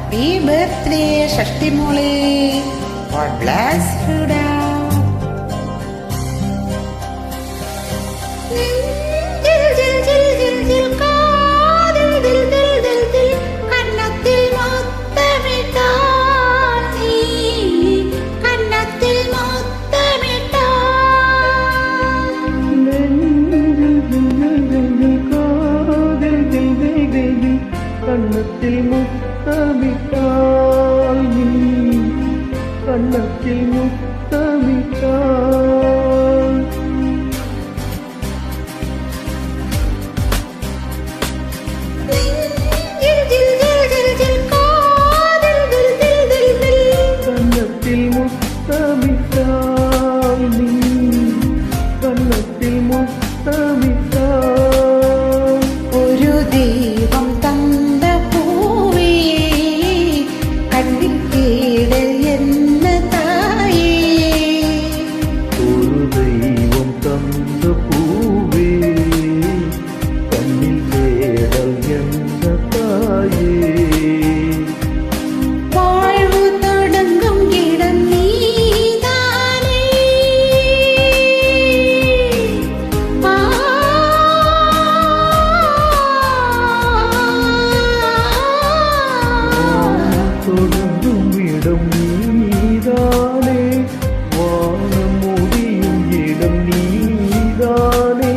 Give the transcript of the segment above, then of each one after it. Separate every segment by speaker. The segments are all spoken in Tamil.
Speaker 1: Happy birthday, Shashti Mole. God bless you down.
Speaker 2: கண்ணத்தில் முத்தமிட்டாய் நீ கண்ணத்தில் முத்தமிட்டாய் கண்ணத்தில் முத்தமிட்டாய் நீ கண்ணத்தில் முத்தமிட்டாய்
Speaker 1: ஒரு தெய்வம் தந்த பூவே கண்ணில் தேடல் என்ன தாயே
Speaker 2: ஒரு தெய்வம் தந்த பூவே கண்ணில் தேடல் என்ன தாயே
Speaker 1: வாழ்வு தொடங்கும் இடம் நீதானே
Speaker 2: தொடங்கும் இடம் நீதானே வானம் முடியும் இடம் நீதானே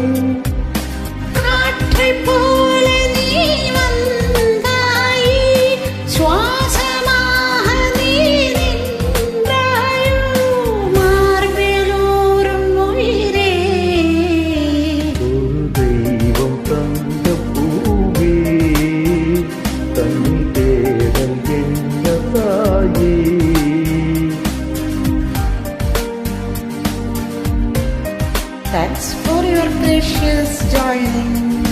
Speaker 1: காற்றைப் போல நீ வந்தாய் சுவாசமாக நீ நின்றாயோ மார்பிலூறும் உயிரே
Speaker 2: ஒரு தெய்வம் தந்த பூவே தன்னில் தேடல் என்ன தாயே
Speaker 1: Thanks for your precious joining.